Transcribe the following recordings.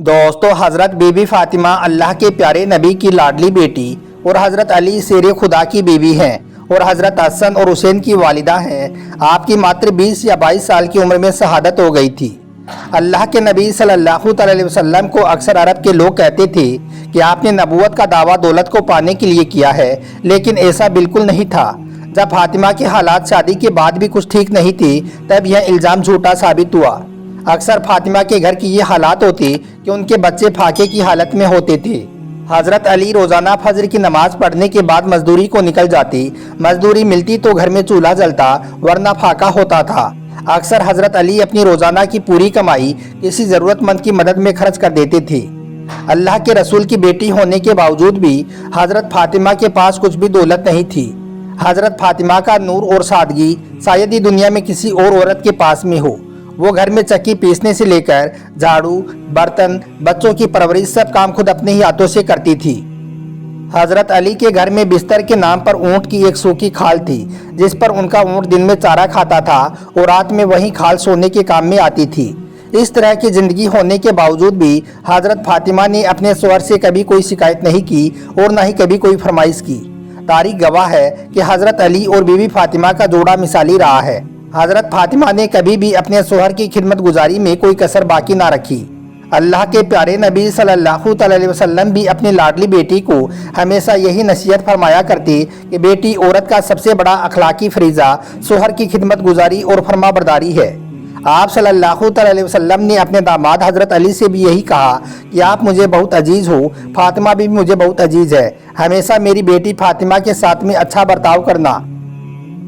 दोस्तों, हज़रत बीबी फातिमा अल्लाह के प्यारे नबी की लाडली बेटी और हज़रत अली शेर खुदा की बीवी हैं और हज़रत हसन और हुसैन की वालिदा हैं। आपकी मात्र 20 या 22 साल की उम्र में शहादत हो गई थी। अल्लाह के नबी सल्लल्लाहु अलैहि वसल्लम को अक्सर अरब के लोग कहते थे कि आपने नबूवत का दावा दौलत को पाने के लिए किया है, लेकिन ऐसा बिल्कुल नहीं था। जब फातिमा के हालात शादी के बाद भी कुछ ठीक नहीं थे, तब यह इल्ज़ाम झूठा साबित हुआ। अक्सर फातिमा के घर की ये हालात होती कि उनके बच्चे फाके की हालत में होते थे। हज़रत अली रोज़ाना फजर की नमाज पढ़ने के बाद मजदूरी को निकल जाती। मजदूरी मिलती तो घर में चूल्हा जलता, वरना फाका होता था। अक्सर हज़रत अली अपनी रोज़ाना की पूरी कमाई किसी ज़रूरतमंद की मदद में खर्च कर देते थे। अल्लाह के रसूल की बेटी होने के बावजूद भी हज़रत फातिमा के पास कुछ भी दौलत नहीं थी। हज़रत फातिमा का नूर और सादगी शायद ही दुनिया में किसी और औरत के पास में हो। वो घर में चक्की पीसने से लेकर झाड़ू, बर्तन, बच्चों की परवरिश सब काम खुद अपने ही हाथों से करती थी। हज़रत अली के घर में बिस्तर के नाम पर ऊँट की एक सूखी खाल थी, जिस पर उनका ऊँट दिन में चारा खाता था और रात में वही खाल सोने के काम में आती थी। इस तरह की ज़िंदगी होने के बावजूद भी हज़रत फातिमा ने अपने शौहर से कभी कोई शिकायत नहीं की और न ही कभी कोई फरमाइश की। तारीख गवाह है कि हज़रत अली और बीबी फातिमा का जोड़ा मिसाली रहा है। हज़रत फातिमा ने कभी भी अपने शौहर की खिदमत गुजारी में कोई कसर बाकी ना रखी। अल्लाह के प्यारे नबी सल्लल्लाहु अलैहि वसल्लम भी अपनी लाडली बेटी को हमेशा यही नसीहत फरमाया करती कि बेटी औरत का सबसे बड़ा अखलाकी फरीज़ा शौहर की खिदमत गुजारी और फरमाबरदारी है। आप सल्लल्लाहु अलैहि वसल्लम ने अपने दामाद हज़रत अली से भी यही कहा कि आप मुझे बहुत अजीज़ हो, फातिमा भी मुझे बहुत अजीज़ है। हमेशा मेरी बेटी फातिमा के साथ में अच्छा बर्ताव करना।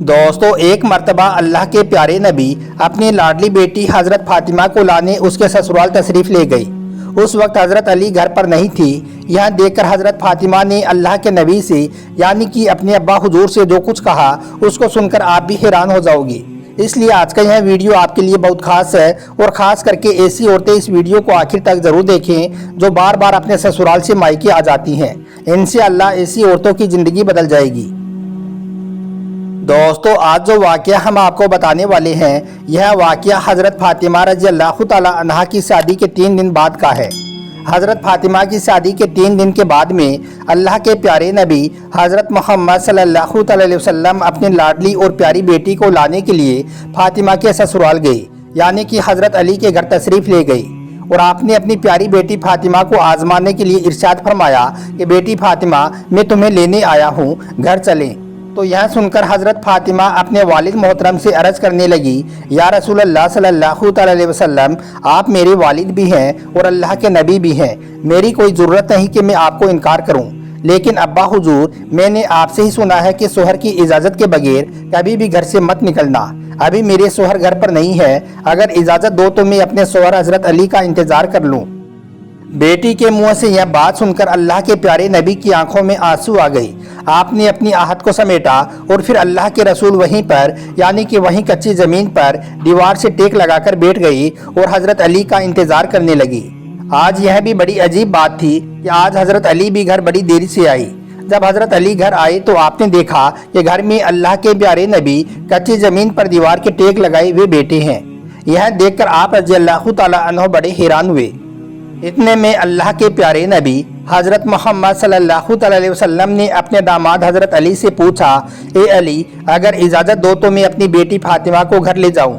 दोस्तों, एक मर्तबा अल्लाह के प्यारे नबी अपनी लाडली बेटी हज़रत फातिमा को लाने उसके ससुराल तशरीफ़ ले गई। उस वक्त हज़रत अली घर पर नहीं थी। यह देखकर हज़रत फातिमा ने अल्लाह के नबी से यानी कि अपने अब्बा हुजूर से जो कुछ कहा, उसको सुनकर आप भी हैरान हो जाओगी। इसलिए आज का यह वीडियो आपके लिए बहुत ख़ास है और ख़ास करके ऐसी औरतें इस वीडियो को आखिर तक ज़रूर देखें जो बार बार अपने ससुराल से मायके आ जाती हैं। इनसे अल्लाह ऐसी औरतों की ज़िंदगी बदल जाएगी। दोस्तों, आज जो वाक़या हम आपको बताने वाले हैं, यह वाक़या हज़रत फातिमा रज़ी अल्लाह तआला अन्हा की शादी के 3 दिन बाद का है। हज़रत फातिमा की शादी के 3 दिन के बाद में अल्लाह के प्यारे नबी हज़रत मोहम्मद सल्लल्लाहु अलैहि वसल्लम अपनी लाडली और प्यारी बेटी को लाने के लिए फातिमा के ससुराल गए, यानी कि हज़रत अली के घर तशरीफ़ ले गई। और आपने अपनी प्यारी बेटी फातिमा को आजमाने के लिए इरशाद फरमाया कि बेटी फातिमा, मैं तुम्हें लेने आया हूँ, घर चलें। तो यह सुनकर हज़रत फातिमा अपने वालिद मोहतरम से अर्ज़ करने लगी, या रसूल अल्लाह सल्लल्लाहु अलैहि वसल्लम, आप मेरे वालिद भी हैं और अल्लाह के नबी भी हैं। मेरी कोई ज़रूरत नहीं कि मैं आपको इनकार करूं, लेकिन अब्बा हुजूर, मैंने आपसे ही सुना है कि शौहर की इजाज़त के बगैर कभी भी घर से मत निकलना। अभी मेरे शौहर घर पर नहीं है, अगर इजाज़त दो तो मैं अपने शौहर हज़रत अली का इंतज़ार कर लूँ। बेटी के मुंह से यह बात सुनकर अल्लाह के प्यारे नबी की आंखों में आंसू आ गई। आपने अपनी आहट को समेटा और फिर अल्लाह के रसूल वहीं पर यानी कि वहीं कच्ची ज़मीन पर दीवार से टेक लगाकर बैठ गई और हज़रत अली का इंतज़ार करने लगी। आज यह भी बड़ी अजीब बात थी कि आज हज़रत अली भी घर बड़ी देरी से आई। जब हज़रत अली घर आए तो आपने देखा कि घर में अल्लाह के प्यारे नबी कच्ची ज़मीन पर दीवार के टेक लगाए हुए बैठे हैं। यह देखकर आप रज़ी अल्लाह तआला अन्हु बड़े हैरान हुए। इतने में अल्लाह के प्यारे नबी हज़रत मोहम्मद सल्लल्लाहु अलैहि वसल्लम ने अपने दामाद हज़रत अली से पूछा, ए अली, अगर इजाज़त दो तो मैं अपनी बेटी फातिमा को घर ले जाऊं।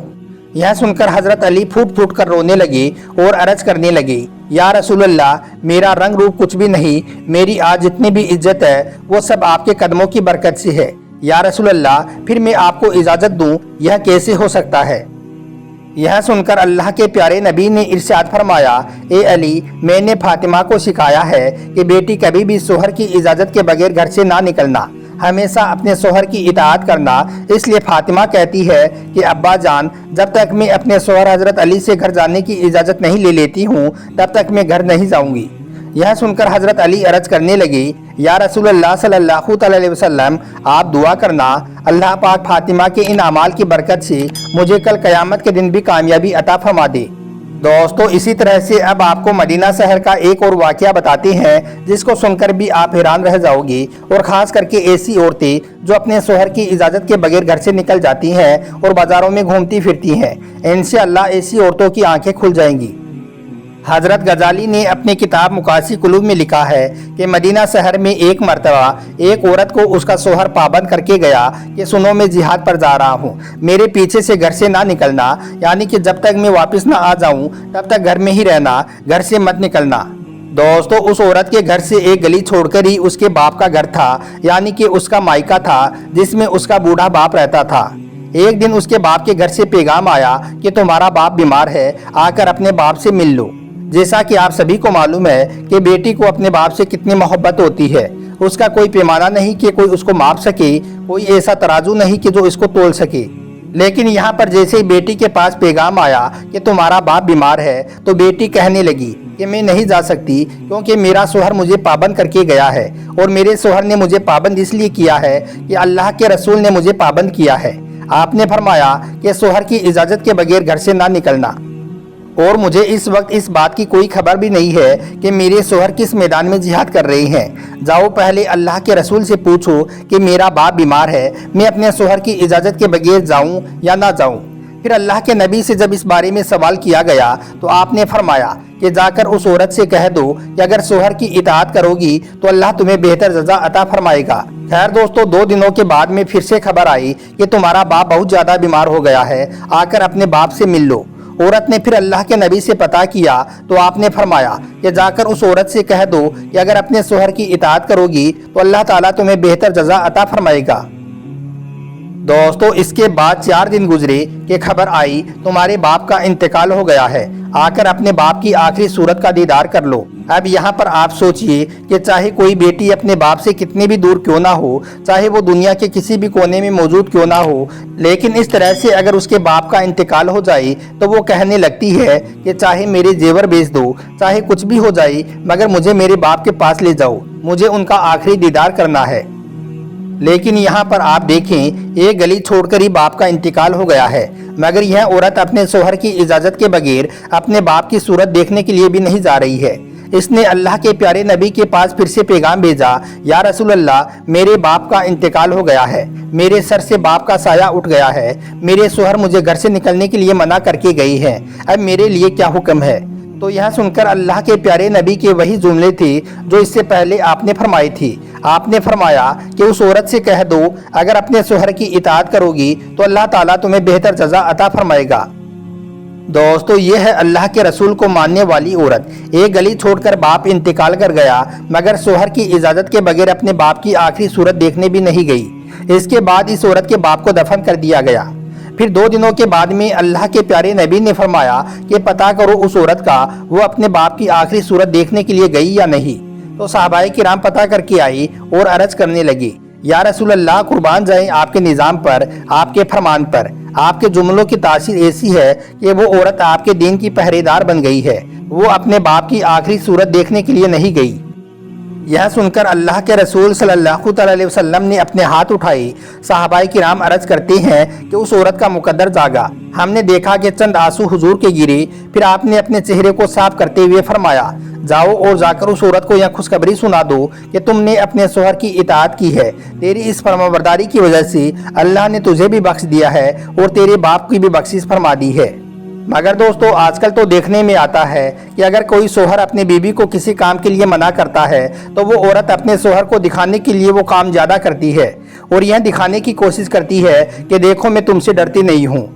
यह सुनकर हज़रत अली फूट फूट कर रोने लगे और अर्ज़ करने लगे, या रसूल अल्लाह, मेरा रंग रूप कुछ भी नहीं, मेरी आज जितनी भी इज्जत है वो सब आपके कदमों की बरकत से है। या रसूल अल्लाह, फिर मैं आपको इजाज़त दूँ, यह कैसे हो सकता है। यह सुनकर अल्लाह के प्यारे नबी ने इरशाद फरमाया, ए अली, मैंने फातिमा को सिखाया है कि बेटी कभी भी शौहर की इजाज़त के बगैर घर से ना निकलना, हमेशा अपने शौहर की इताअत करना। इसलिए फातिमा कहती है कि अब्बा जान, जब तक मैं अपने शौहर हज़रत अली से घर जाने की इजाज़त नहीं ले लेती हूँ, तब तक मैं घर नहीं जाऊँगी। यह सुनकर हज़रत अली अर्ज़ करने लगे, या रसूल अल्लाह सल्लल्लाहु अलैहि वसल्लम, आप दुआ करना अल्लाह पाक फातिमा के इन अमाल की बरकत से मुझे कल क़यामत के दिन भी कामयाबी अता फरमा दे। दोस्तों, इसी तरह से अब आपको मदीना शहर का एक और वाक़या बताते हैं जिसको सुनकर भी आप हैरान रह जाओगे, और ख़ास करके ऐसी औरतें जो अपने शौहर की इजाज़त के बगैर घर से निकल जाती हैं और बाज़ारों में घूमती फिरती हैं। इनसे अल्लाह ऐसी औरतों की आंखें खुल जाएंगी। हज़रत गजाली ने अपनी किताब मुकासी कुलूब में लिखा है कि मदीना शहर में एक मरतबा एक औरत को उसका शोहर पाबंद करके गया कि सुनो मैं जिहाद पर जा रहा हूँ, मेरे पीछे से घर से ना निकलना, यानी कि जब तक मैं वापस ना आ जाऊँ तब तक घर में ही रहना, घर से मत निकलना। दोस्तों, उस औरत के घर से एक गली छोड़कर ही उसके बाप का घर था, यानी कि उसका मायका था जिसमें उसका बूढ़ा बाप रहता था। एक दिन उसके बाप के घर से पैगाम आया कि तुम्हारा बाप बीमार है, आकर अपने बाप से मिल लो। जैसा कि आप सभी को मालूम है कि बेटी को अपने बाप से कितनी मोहब्बत होती है, उसका कोई पैमाना नहीं कि कोई उसको माप सके, कोई ऐसा तराजू नहीं कि जो इसको तोल सके। लेकिन यहाँ पर जैसे ही बेटी के पास पैगाम आया कि तुम्हारा बाप बीमार है, तो बेटी कहने लगी कि मैं नहीं जा सकती क्योंकि मेरा शोहर मुझे पाबंद करके गया है, और मेरे शोहर ने मुझे पाबंद इसलिए किया है कि अल्लाह के रसूल ने मुझे पाबंद किया है। आपने फरमाया कि शोहर की इजाज़त के बगैर घर से ना निकलना, और मुझे इस वक्त इस बात की कोई खबर भी नहीं है कि मेरे शोहर किस मैदान में जिहाद कर रहे हैं। जाओ पहले अल्लाह के रसूल से पूछो कि मेरा बाप बीमार है, मैं अपने शोहर की इजाज़त के बगैर जाऊं या ना जाऊं। फिर अल्लाह के नबी से जब इस बारे में सवाल किया गया तो आपने फरमाया कि जाकर उस औरत से कह दो कि अगर शोहर की इताअत करोगी तो अल्लाह तुम्हें बेहतर सज़ा अता फरमाएगा। खैर दोस्तों, 2 दिनों के बाद में फिर से खबर आई कि तुम्हारा बाप बहुत ज़्यादा बीमार हो गया है, आकर अपने बाप से मिल लो। औरत ने फिर अल्लाह के नबी से पता किया तो आपने फरमाया कि जाकर उस औरत से कह दो कि अगर अपने शोहर की इताअत करोगी तो अल्लाह ताला तुम्हें बेहतर जज़ा अता फरमाएगा। दोस्तों, इसके बाद 4 दिन गुजरे कि खबर आई तुम्हारे बाप का इंतकाल हो गया है, आकर अपने बाप की आखिरी सूरत का दीदार कर लो। अब यहाँ पर आप सोचिए कि चाहे कोई बेटी अपने बाप से कितनी भी दूर क्यों ना हो, चाहे वो दुनिया के किसी भी कोने में मौजूद क्यों ना हो, लेकिन इस तरह से अगर उसके बाप का इंतकाल हो जाए तो वो कहने लगती है कि चाहे मेरे जेवर बेच दो, चाहे कुछ भी हो जाए, मगर मुझे मेरे बाप के पास ले जाओ, मुझे उनका आखिरी दीदार करना है। लेकिन यहाँ पर आप देखें, एक गली छोड़कर ही बाप का इंतकाल हो गया है, मगर यह औरत अपने शोहर की इजाज़त के बगैर अपने बाप की सूरत देखने के लिए भी नहीं जा रही है। इसने अल्लाह के प्यारे नबी के पास फिर से पैगाम भेजा, या रसूल अल्लाह, मेरे बाप का इंतकाल हो गया है, मेरे सर से बाप का साया उठ गया है, मेरे शोहर मुझे घर से निकलने के लिए मना करके गई है, अब मेरे लिए क्या हुक्म है। तो यह सुनकर अल्लाह के प्यारे नबी के वही जुमले थे जो इससे पहले आपने फरमाई थी। आपने फरमाया कि उस औरत से कह दो अगर अपने शोहर की इताअत करोगी तो अल्लाह ताला तुम्हें बेहतर सज़ा अता फरमाएगा। दोस्तों, ये है अल्लाह के रसूल को मानने वाली औरत। एक गली छोड़कर बाप इंतकाल कर गया, मगर शोहर की इजाज़त के बगैर अपने बाप की आखिरी सूरत देखने भी नहीं गई। इसके बाद इस औरत के बाप को दफन कर दिया गया। फिर 2 दिनों के बाद में अल्लाह के प्यारे नबी ने फरमाया कि पता करो उस औरत का वो अपने बाप की आखिरी सूरत देखने के लिए गई या नहीं। तो सहाबाए किराम पता करके आई और अर्ज करने लगी, या रसूल अल्लाह, कुर्बान जाएं आपके निज़ाम पर, आपके फरमान पर। आपके जुमलों की तासीर ऐसी है कि वो औरत आपके दीन की पहरेदार बन गई है, वो अपने बाप की आखिरी सूरत देखने के लिए नहीं गई। यह सुनकर अल्लाह के रसूल सल्लल्लाहु अलैहि वसल्लम ने अपने हाथ उठाए। सहाबाए किराम अर्ज करते हैं कि उस औरत का मुकद्दर जागा। हमने देखा कि चंद आंसू हुजूर के गिरे, फिर आपने अपने चेहरे को साफ करते हुए फरमाया, जाओ और जाकर उस औरत को यह खुशखबरी सुना दो कि तुमने अपने शोहर की इताअत की है। तेरी इस फरमाबरदारी की वजह से अल्लाह ने तुझे भी बख्श दिया है और तेरे बाप की भी बख्शिश फरमा दी है। मगर दोस्तों, आजकल तो देखने में आता है कि अगर कोई शोहर अपनी बीवी को किसी काम के लिए मना करता है तो वो औरत अपने शोहर को दिखाने के लिए वो काम ज़्यादा करती है और यह दिखाने की कोशिश करती है कि देखो मैं तुमसे डरती नहीं हूँ।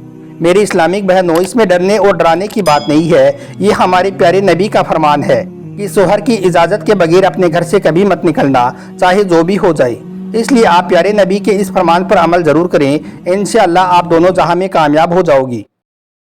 मेरी इस्लामिक बहनों, इसमें डरने और डराने की बात नहीं है। ये हमारे प्यारे नबी का फरमान है कि शोहर की इजाज़त के बगैर अपने घर से कभी मत निकलना, चाहे जो भी हो जाए। इसलिए आप प्यारे नबी के इस फरमान पर अमल ज़रूर करें। इंशाअल्लाह आप दोनों जहां में कामयाब हो जाओगी।